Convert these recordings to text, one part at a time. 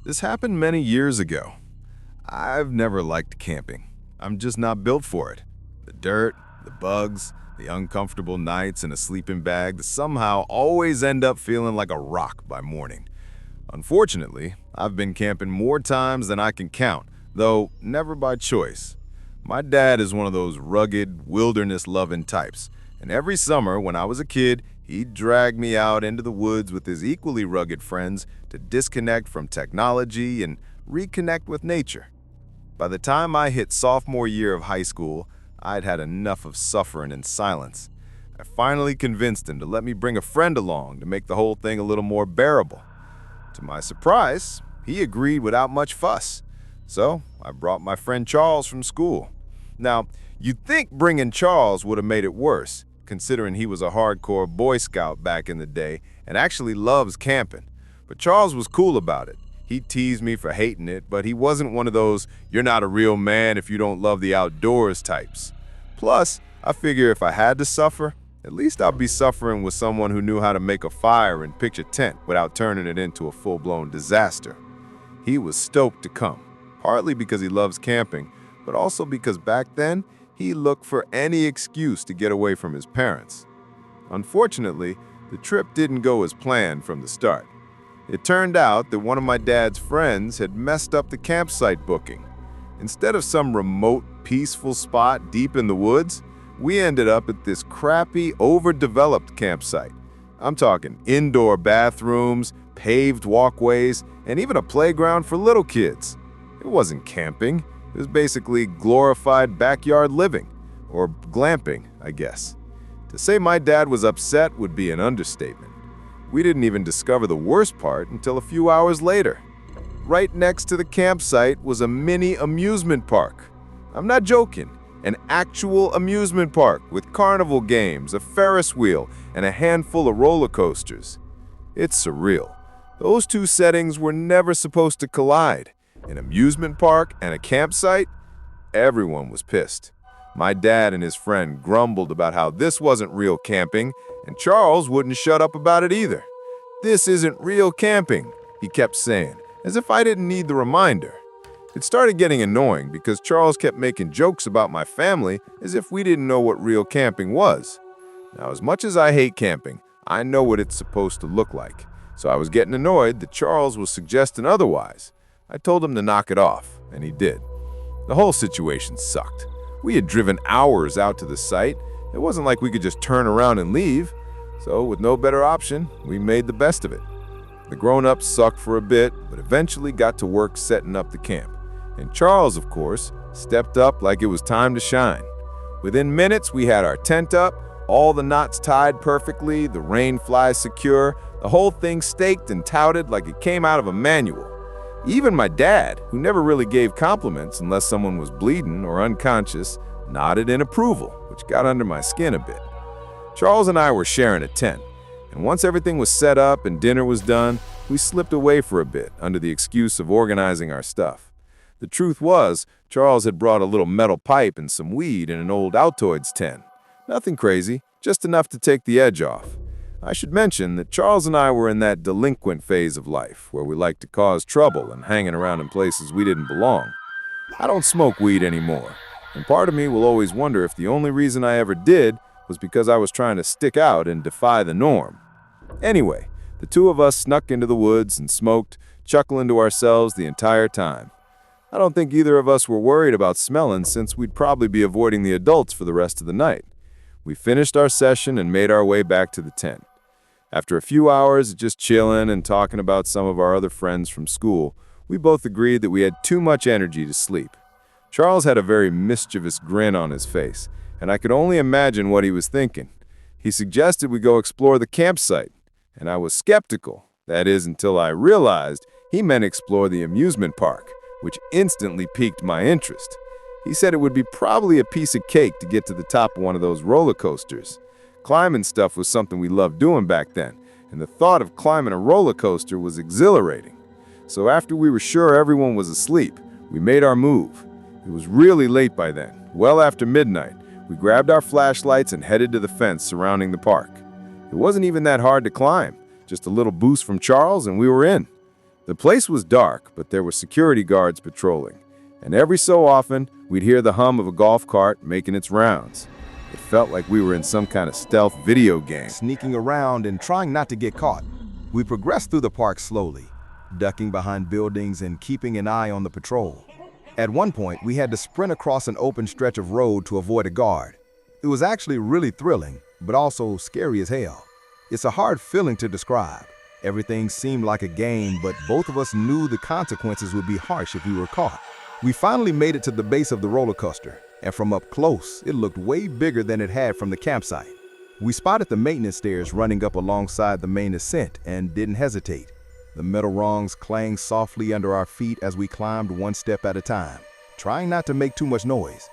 This happened many years ago. I've never liked camping. I'm just not built for it. The dirt, the bugs, the uncomfortable nights in a sleeping bag that somehow always end up feeling like a rock by morning. Unfortunately, I've been camping more times than I can count, though never by choice. My dad is one of those rugged, wilderness-loving types, and every summer when I was a kid, he'd drag me out into the woods with his equally rugged friends to disconnect from technology and reconnect with nature. By the time I hit sophomore year of high school, I'd had enough of suffering in silence. I finally convinced him to let me bring a friend along to make the whole thing a little more bearable. To my surprise, he agreed without much fuss. So I brought my friend Charles from school. Now, you'd think bringing Charles would have made it worse, considering he was a hardcore Boy Scout back in the day and actually loves camping. But Charles was cool about it. He teased me for hating it, but he wasn't one of those "you're not a real man if you don't love the outdoors" types. Plus, I figure if I had to suffer, at least I'd be suffering with someone who knew how to make a fire and pitch a tent without turning it into a full-blown disaster. He was stoked to come, partly because he loves camping, but also because back then, he looked for any excuse to get away from his parents. Unfortunately, the trip didn't go as planned from the start. It turned out that one of my dad's friends had messed up the campsite booking. Instead of some remote, peaceful spot deep in the woods, we ended up at this crappy, overdeveloped campsite. I'm talking indoor bathrooms, paved walkways, and even a playground for little kids. It wasn't camping. It was basically glorified backyard living, or glamping, I guess. To say my dad was upset would be an understatement. We didn't even discover the worst part until a few hours later. Right next to the campsite was a mini amusement park. I'm not joking, an actual amusement park with carnival games, a Ferris wheel, and a handful of roller coasters. It's surreal. Those two settings were never supposed to collide. An amusement park and a campsite? Everyone was pissed. My dad and his friend grumbled about how this wasn't real camping, and Charles wouldn't shut up about it either. "This isn't real camping," he kept saying, as if I didn't need the reminder. It started getting annoying because Charles kept making jokes about my family as if we didn't know what real camping was. Now, as much as I hate camping, I know what it's supposed to look like, so I was getting annoyed that Charles was suggesting otherwise. I told him to knock it off, and he did. The whole situation sucked. We had driven hours out to the site. It wasn't like we could just turn around and leave. So, with no better option, we made the best of it. The grown-ups sucked for a bit, but eventually got to work setting up the camp. And Charles, of course, stepped up like it was time to shine. Within minutes, we had our tent up, all the knots tied perfectly, the rain flies secure, the whole thing staked and touted like it came out of a manual. Even my dad, who never really gave compliments unless someone was bleeding or unconscious, nodded in approval, which got under my skin a bit. Charles and I were sharing a tent, and once everything was set up and dinner was done, we slipped away for a bit under the excuse of organizing our stuff. The truth was, Charles had brought a little metal pipe and some weed in an old Altoids tent. Nothing crazy, just enough to take the edge off. I should mention that Charles and I were in that delinquent phase of life where we like to cause trouble and hanging around in places we didn't belong. I don't smoke weed anymore, and part of me will always wonder if the only reason I ever did was because I was trying to stick out and defy the norm. Anyway, the two of us snuck into the woods and smoked, chuckling to ourselves the entire time. I don't think either of us were worried about smelling since we'd probably be avoiding the adults for the rest of the night. We finished our session and made our way back to the tent. After a few hours of just chilling and talking about some of our other friends from school, we both agreed that we had too much energy to sleep. Charles had a very mischievous grin on his face, and I could only imagine what he was thinking. He suggested we go explore the campsite, and I was skeptical. That is, until I realized he meant explore the amusement park, which instantly piqued my interest. He said it would be probably a piece of cake to get to the top of one of those roller coasters. Climbing stuff was something we loved doing back then, and the thought of climbing a roller coaster was exhilarating. So after we were sure everyone was asleep, we made our move. It was really late by then, well after midnight. We grabbed our flashlights and headed to the fence surrounding the park. It wasn't even that hard to climb, just a little boost from Charles and we were in. The place was dark, but there were security guards patrolling, and every so often, we'd hear the hum of a golf cart making its rounds. It felt like we were in some kind of stealth video game. Sneaking around and trying not to get caught. We progressed through the park slowly, ducking behind buildings and keeping an eye on the patrol. At one point, we had to sprint across an open stretch of road to avoid a guard. It was actually really thrilling, but also scary as hell. It's a hard feeling to describe. Everything seemed like a game, but both of us knew the consequences would be harsh if we were caught. We finally made it to the base of the roller coaster, and from up close, it looked way bigger than it had from the campsite. We spotted the maintenance stairs running up alongside the main ascent and didn't hesitate. The metal rungs clanged softly under our feet as we climbed one step at a time, trying not to make too much noise.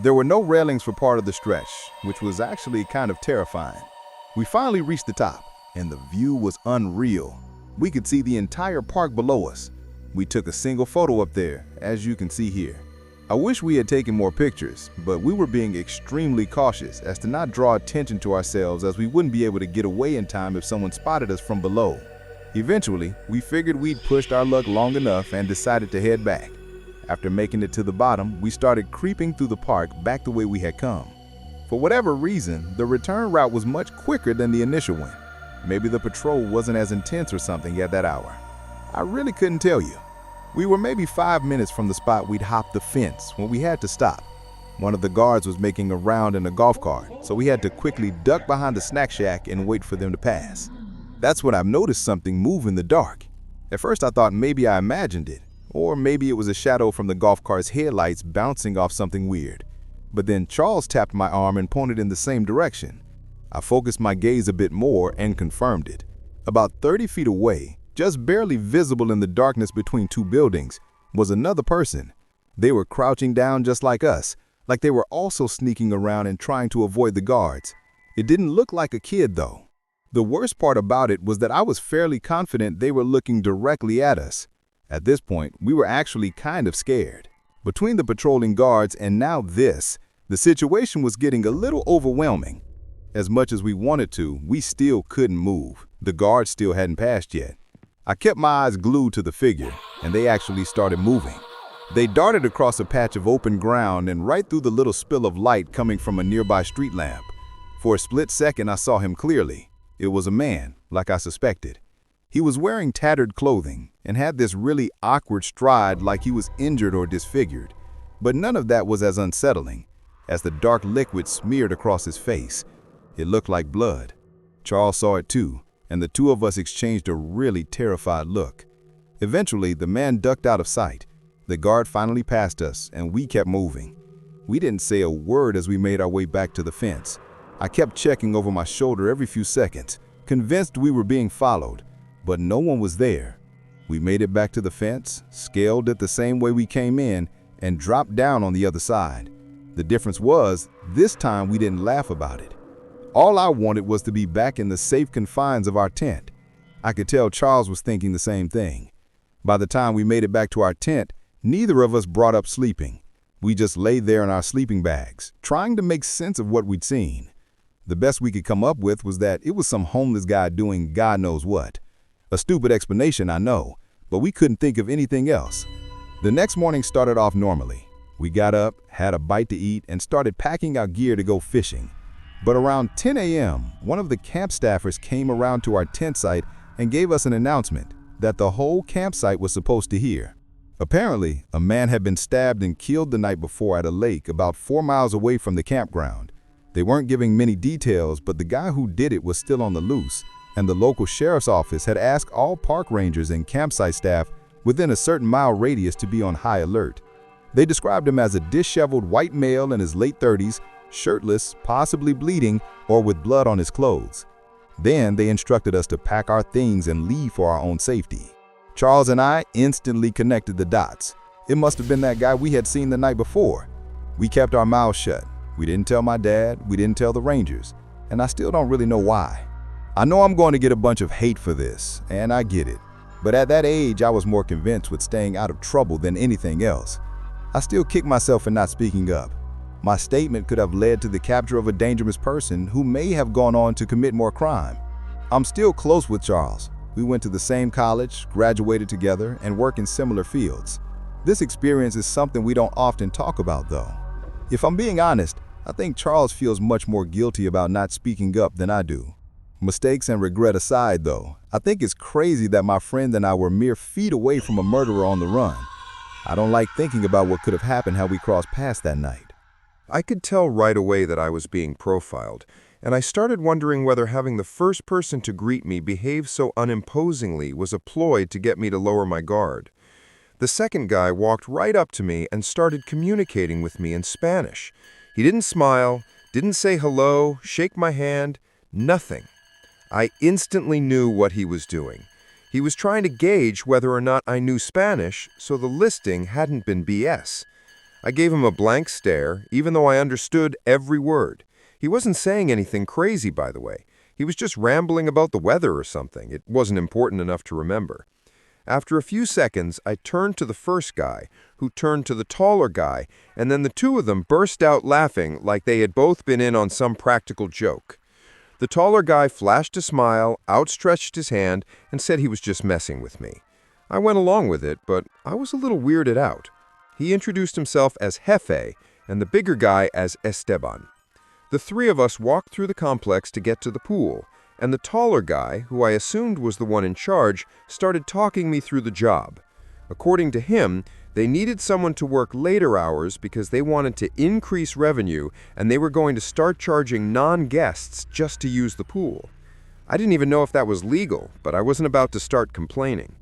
There were no railings for part of the stretch, which was actually kind of terrifying. We finally reached the top, and the view was unreal. We could see the entire park below us. We took a single photo up there, as you can see here. I wish we had taken more pictures, but we were being extremely cautious as to not draw attention to ourselves, as we wouldn't be able to get away in time if someone spotted us from below. Eventually, we figured we'd pushed our luck long enough and decided to head back. After making it to the bottom, we started creeping through the park back the way we had come. For whatever reason, the return route was much quicker than the initial one. Maybe the patrol wasn't as intense or something at that hour. I really couldn't tell you. We were maybe 5 minutes from the spot we'd hopped the fence when we had to stop. One of the guards was making a round in a golf cart, so we had to quickly duck behind the snack shack and wait for them to pass. That's when I've noticed something move in the dark. At first I thought maybe I imagined it, or maybe it was a shadow from the golf cart's headlights bouncing off something weird. But then Charles tapped my arm and pointed in the same direction. I focused my gaze a bit more and confirmed it. About 30 feet away, just barely visible in the darkness between two buildings, was another person. They were crouching down just like us, like they were also sneaking around and trying to avoid the guards. It didn't look like a kid though. The worst part about it was that I was fairly confident they were looking directly at us. At this point, we were actually kind of scared. Between the patrolling guards and now this, the situation was getting a little overwhelming. As much as we wanted to, we still couldn't move. The guards still hadn't passed yet. I kept my eyes glued to the figure, and they actually started moving. They darted across a patch of open ground and right through the little spill of light coming from a nearby street lamp. For a split second, I saw him clearly. It was a man, like I suspected. He was wearing tattered clothing and had this really awkward stride like he was injured or disfigured. But none of that was as unsettling, as the dark liquid smeared across his face. It looked like blood. Charles saw it too, and the two of us exchanged a really terrified look. Eventually, the man ducked out of sight. The guard finally passed us, and we kept moving. We didn't say a word as we made our way back to the fence. I kept checking over my shoulder every few seconds, convinced we were being followed, but no one was there. We made it back to the fence, scaled it the same way we came in, and dropped down on the other side. The difference was, this time we didn't laugh about it. All I wanted was to be back in the safe confines of our tent. I could tell Charles was thinking the same thing. By the time we made it back to our tent, neither of us brought up sleeping. We just lay there in our sleeping bags, trying to make sense of what we'd seen. The best we could come up with was that it was some homeless guy doing God knows what. A stupid explanation, I know, but we couldn't think of anything else. The next morning started off normally. We got up, had a bite to eat, and started packing our gear to go fishing. But around 10 a.m., one of the camp staffers came around to our tent site and gave us an announcement that the whole campsite was supposed to hear. Apparently, a man had been stabbed and killed the night before at a lake about 4 miles away from the campground. They weren't giving many details, but the guy who did it was still on the loose, and the local sheriff's office had asked all park rangers and campsite staff within a certain mile radius to be on high alert. They described him as a disheveled white male in his late 30s, shirtless, possibly bleeding, or with blood on his clothes. Then they instructed us to pack our things and leave for our own safety. Charles and I instantly connected the dots. It must have been that guy we had seen the night before. We kept our mouths shut. We didn't tell my dad, we didn't tell the Rangers, and I still don't really know why. I know I'm going to get a bunch of hate for this, and I get it. But at that age, I was more convinced with staying out of trouble than anything else. I still kick myself for not speaking up. My statement could have led to the capture of a dangerous person who may have gone on to commit more crime. I'm still close with Charles, We went to the same college, graduated together, and work in similar fields. This experience is something we don't often talk about, though. If I'm being honest, I think Charles feels much more guilty about not speaking up than I do. Mistakes and regret aside, though, I think it's crazy that my friend and I were mere feet away from a murderer on the run. I don't like thinking about what could have happened had we crossed paths that night. I could tell right away that I was being profiled, and I started wondering whether having the first person to greet me behave so unimposingly was a ploy to get me to lower my guard. The second guy walked right up to me and started communicating with me in Spanish. He didn't smile, didn't say hello, shake my hand, nothing. I instantly knew what he was doing. He was trying to gauge whether or not I knew Spanish, so the listing hadn't been BS. I gave him a blank stare, even though I understood every word. He wasn't saying anything crazy, by the way. He was just rambling about the weather or something. It wasn't important enough to remember. After a few seconds, I turned to the first guy, who turned to the taller guy, and then the two of them burst out laughing like they had both been in on some practical joke. The taller guy flashed a smile, outstretched his hand, and said he was just messing with me. I went along with it, but I was a little weirded out. He introduced himself as Jefe, and the bigger guy as Esteban. The three of us walked through the complex to get to the pool, and the taller guy, who I assumed was the one in charge, started talking me through the job. According to him, they needed someone to work later hours because they wanted to increase revenue and they were going to start charging non-guests just to use the pool. I didn't even know if that was legal, but I wasn't about to start complaining.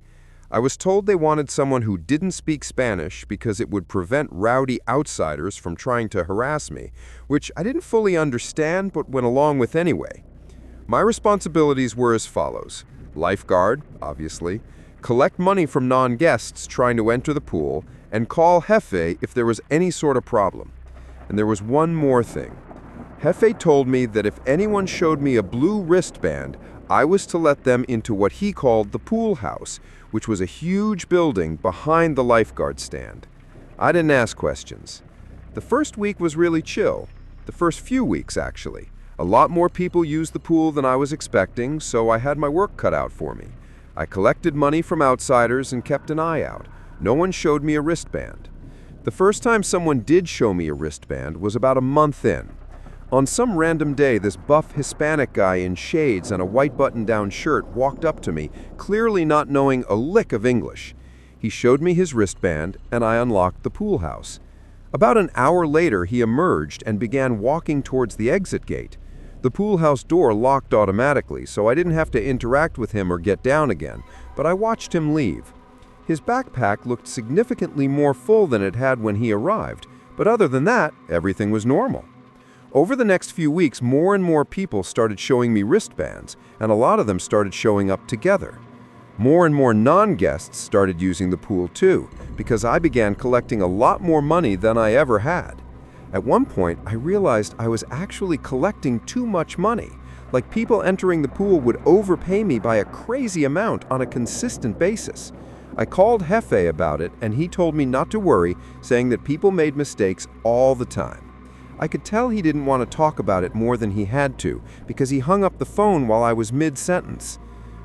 I was told they wanted someone who didn't speak Spanish because it would prevent rowdy outsiders from trying to harass me, which I didn't fully understand but went along with anyway. My responsibilities were as follows: lifeguard, obviously, collect money from non-guests trying to enter the pool, and call Jefe if there was any sort of problem. And there was one more thing. Jefe told me that if anyone showed me a blue wristband, I was to let them into what he called the pool house, which was a huge building behind the lifeguard stand. I didn't ask questions. The first week was really chill. The first few weeks, actually. A lot more people used the pool than I was expecting, so I had my work cut out for me. I collected money from outsiders and kept an eye out. No one showed me a wristband. The first time someone did show me a wristband was about a month in. On some random day, this buff Hispanic guy in shades and a white button-down shirt walked up to me, clearly not knowing a lick of English. He showed me his wristband, and I unlocked the pool house. About an hour later, he emerged and began walking towards the exit gate. The pool house door locked automatically, so I didn't have to interact with him or get down again, but I watched him leave. His backpack looked significantly more full than it had when he arrived, but other than that, everything was normal. Over the next few weeks, more and more people started showing me wristbands, and a lot of them started showing up together. More and more non-guests started using the pool too, because I began collecting a lot more money than I ever had. At one point, I realized I was actually collecting too much money. Like people entering the pool would overpay me by a crazy amount on a consistent basis. I called Jefe about it, and he told me not to worry, saying that people made mistakes all the time. I could tell he didn't want to talk about it more than he had to, because he hung up the phone while I was mid-sentence.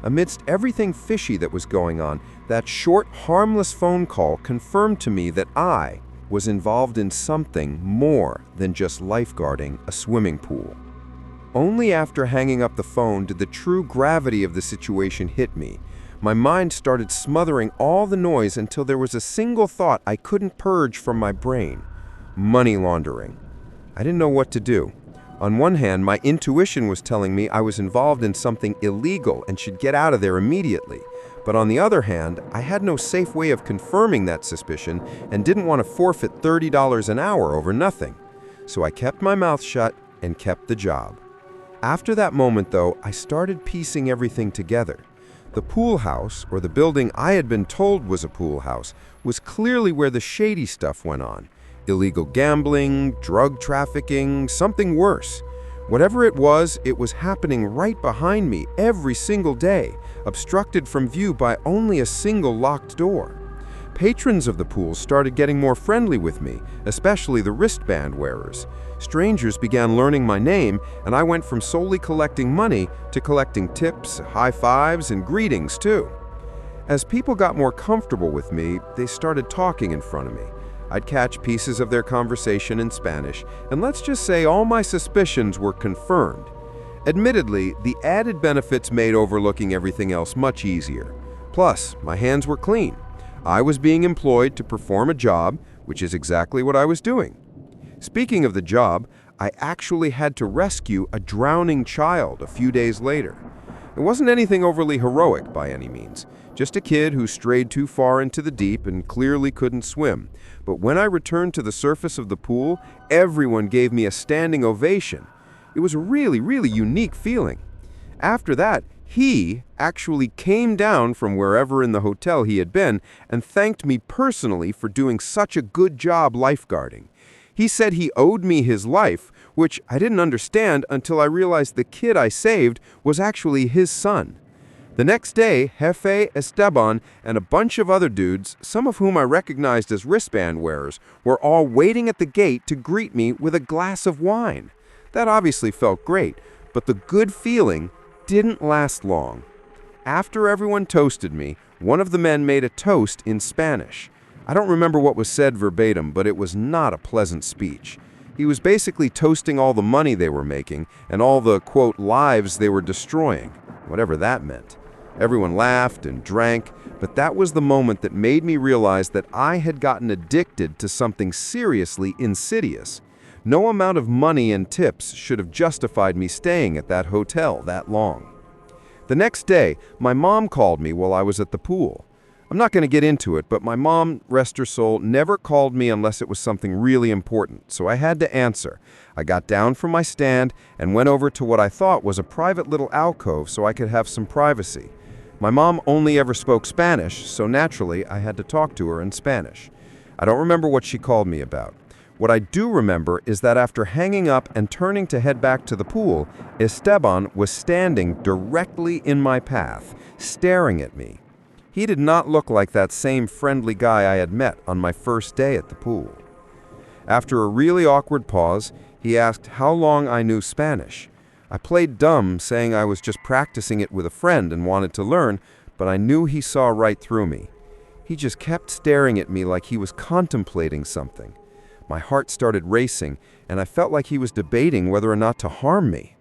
Amidst everything fishy that was going on, that short, harmless phone call confirmed to me that I was involved in something more than just lifeguarding a swimming pool. Only after hanging up the phone did the true gravity of the situation hit me. My mind started smothering all the noise until there was a single thought I couldn't purge from my brain: money laundering. I didn't know what to do. On one hand, my intuition was telling me I was involved in something illegal and should get out of there immediately. But on the other hand, I had no safe way of confirming that suspicion and didn't want to forfeit $30 an hour over nothing. So I kept my mouth shut and kept the job. After that moment, though, I started piecing everything together. The pool house, or the building I had been told was a pool house, was clearly where the shady stuff went on. Illegal gambling, drug trafficking, something worse. Whatever it was happening right behind me every single day, obstructed from view by only a single locked door. patrons of the pool started getting more friendly with me, especially the wristband wearers. Strangers began learning my name, and I went from solely collecting money to collecting tips, high fives, and greetings too. As people got more comfortable with me, they started talking in front of me. I'd catch pieces of their conversation in Spanish, and let's just say all my suspicions were confirmed. Admittedly, the added benefits made overlooking everything else much easier. Plus, my hands were clean. I was being employed to perform a job, which is exactly what I was doing. Speaking of the job, I actually had to rescue a drowning child a few days later. It wasn't anything overly heroic by any means, just a kid who strayed too far into the deep and clearly couldn't swim. But when I returned to the surface of the pool, everyone gave me a standing ovation. It was a really, really unique feeling. After that, he actually came down from wherever in the hotel he had been and thanked me personally for doing such a good job lifeguarding. He said he owed me his life, which I didn't understand until I realized the kid I saved was actually his son. The next day, Jefe, Esteban, and a bunch of other dudes, some of whom I recognized as wristband wearers, were all waiting at the gate to greet me with a glass of wine. That obviously felt great, but the good feeling didn't last long. After everyone toasted me, one of the men made a toast in Spanish. I don't remember what was said verbatim, but it was not a pleasant speech. He was basically toasting all the money they were making and all the, quote, lives they were destroying, whatever that meant. Everyone laughed and drank, but that was the moment that made me realize that I had gotten addicted to something seriously insidious. No amount of money and tips should have justified me staying at that hotel that long. The next day, my mom called me while I was at the pool. I'm not going to get into it, but my mom, rest her soul, never called me unless it was something really important, so I had to answer. I got down from my stand and went over to what I thought was a private little alcove so I could have some privacy. My mom only ever spoke Spanish, so naturally I had to talk to her in Spanish. I don't remember what she called me about. What I do remember is that after hanging up and turning to head back to the pool, Esteban was standing directly in my path, staring at me. He did not look like that same friendly guy I had met on my first day at the pool. After a really awkward pause, he asked how long I knew Spanish. I played dumb, saying I was just practicing it with a friend and wanted to learn, but I knew he saw right through me. He just kept staring at me like he was contemplating something. My heart started racing, and I felt like he was debating whether or not to harm me.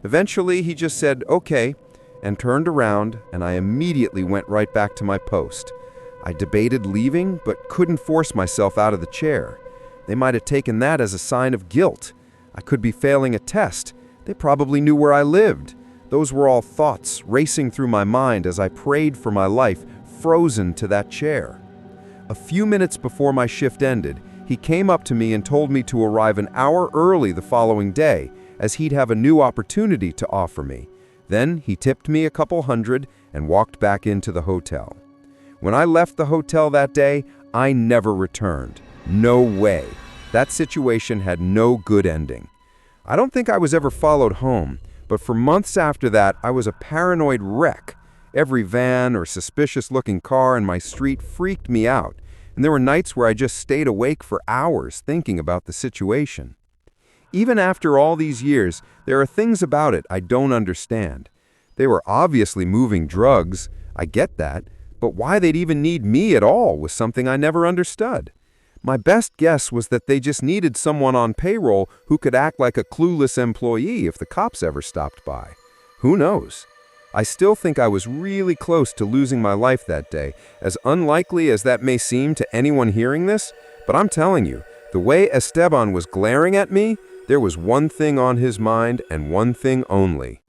Eventually, he just said, "Okay," and turned around, and I immediately went right back to my post. I debated leaving, but couldn't force myself out of the chair. They might have taken that as a sign of guilt. I could be failing a test. They probably knew where I lived. Those were all thoughts racing through my mind as I prayed for my life, frozen to that chair. A few minutes before my shift ended, he came up to me and told me to arrive an hour early the following day, as he'd have a new opportunity to offer me. Then he tipped me a couple hundred and walked back into the hotel. When I left the hotel that day, I never returned. No way. That situation had no good ending. I don't think I was ever followed home, but for months after that, I was a paranoid wreck. Every van or suspicious-looking car in my street freaked me out, and there were nights where I just stayed awake for hours thinking about the situation. Even after all these years, there are things about it I don't understand. They were obviously moving drugs, I get that, but why they'd even need me at all was something I never understood. My best guess was that they just needed someone on payroll who could act like a clueless employee if the cops ever stopped by. Who knows? I still think I was really close to losing my life that day, as unlikely as that may seem to anyone hearing this, but I'm telling you, the way Esteban was glaring at me, there was one thing on his mind and one thing only: